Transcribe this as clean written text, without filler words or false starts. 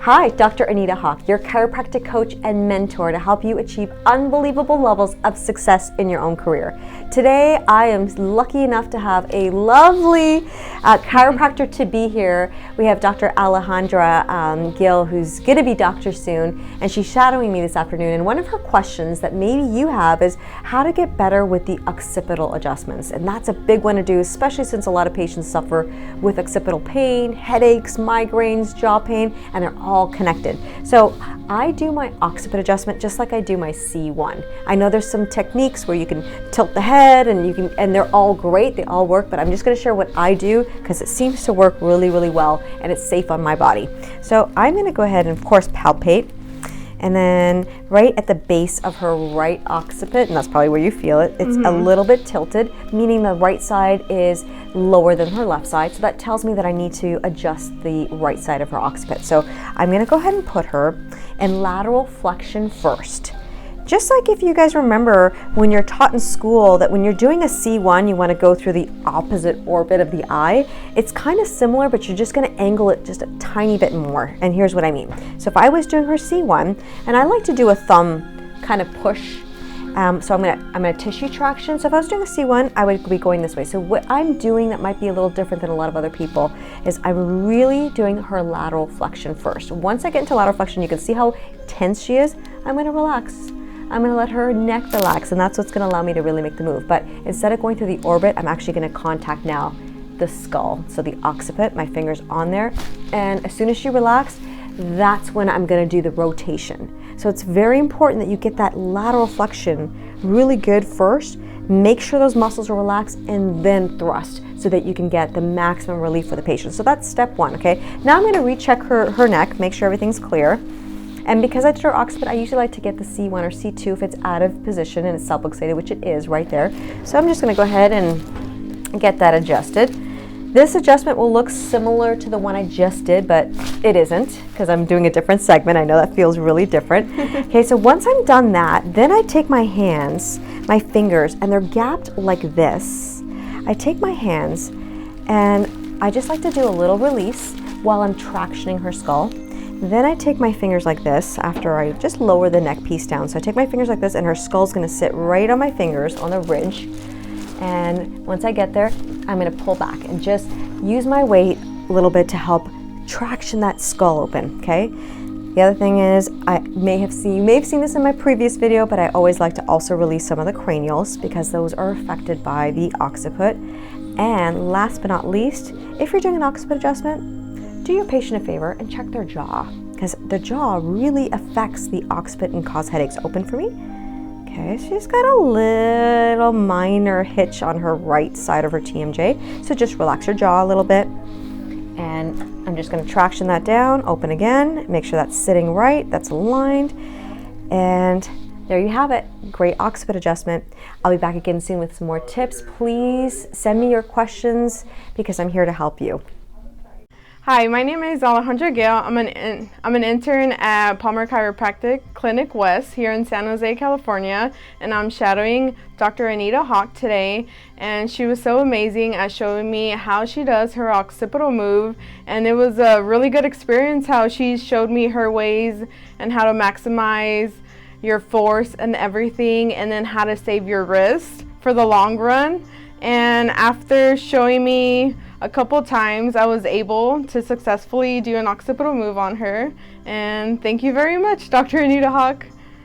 Hi, Dr. Anita Haque, your chiropractic coach and mentor to help you achieve unbelievable levels of success in your own career. Today, I am lucky enough to have a lovely chiropractor to be here. We have Dr. Alejandra Gill, who's going to be doctor soon, and she's shadowing me this afternoon. And one of her questions that maybe you have is how to get better with the occipital adjustments. And that's a big one to do, especially since a lot of patients suffer with occipital pain, headaches, migraines, jaw pain, and they're all connected. So I do my occiput adjustment just like I do my C1. I know there's some techniques where you can tilt the head and they're all great, they all work, but I'm just going to share what I do because it seems to work really, really well and it's safe on my body. So I'm going to go ahead and of course palpate, and then right at the base of her right occiput, and that's probably where you feel it, it's a little bit tilted, meaning the right side is lower than her left side. So that tells me that I need to adjust the right side of her occiput. So I'm gonna go ahead and put her in lateral flexion first. Just like if you guys remember when you're taught in school that when you're doing a C1, you want to go through the opposite orbit of the eye. It's kind of similar, but you're just going to angle it just a tiny bit more. And here's what I mean. So if I was doing her C1, and I like to do a thumb kind of push, so I'm gonna tissue traction. So if I was doing a C1, I would be going this way. So what I'm doing that might be a little different than a lot of other people is I'm really doing her lateral flexion first. Once I get into lateral flexion, you can see how tense she is. I'm gonna relax. I'm going to let her neck relax, and that's what's going to allow me to really make the move. But instead of going through the orbit, I'm actually going to contact now the skull. So the occiput, my finger's on there, and as soon as she relaxed, that's when I'm going to do the rotation. So it's very important that you get that lateral flexion really good first. Make sure those muscles are relaxed and then thrust so that you can get the maximum relief for the patient. So that's step one, okay? Now I'm going to recheck her neck, make sure everything's clear. And because I did her occiput, I usually like to get the C1 or C2 if it's out of position and it's subluxated, which it is right there. So I'm just going to go ahead and get that adjusted. This adjustment will look similar to the one I just did, but it isn't because I'm doing a different segment. I know that feels really different. Okay, so once I'm done that, then I take my hands, my fingers, and they're gapped like this. I take my hands and I just like to do a little release while I'm tractioning her skull. Then I take my fingers like this after I just lower the neck piece down. So I take my fingers like this and her skull's gonna sit right on my fingers on the ridge. And once I get there, I'm gonna pull back and just use my weight a little bit to help traction that skull open, okay? The other thing is, you may have seen this in my previous video, but I always like to also release some of the cranials because those are affected by the occiput. And last but not least, if you're doing an occiput adjustment, do your patient a favor and check their jaw, because the jaw really affects the occiput and cause headaches. Open for me. Okay, she's got a little minor hitch on her right side of her TMJ. So just relax her jaw a little bit. And I'm just going to traction that down, open again, make sure that's sitting right, that's aligned. And there you have it. Great occiput adjustment. I'll be back again soon with some more tips. Please send me your questions because I'm here to help you. Hi, my name is Alejandra Gill. I'm an intern at Palmer Chiropractic Clinic West here in San Jose, California, and I'm shadowing Dr. Anita Haque today, and she was so amazing at showing me how she does her occipital move, and it was a really good experience how she showed me her ways and how to maximize your force and everything, and then how to save your wrist for the long run. And after showing me a couple times, I was able to successfully do an occipital move on her. And thank you very much, Dr. Anita Haque.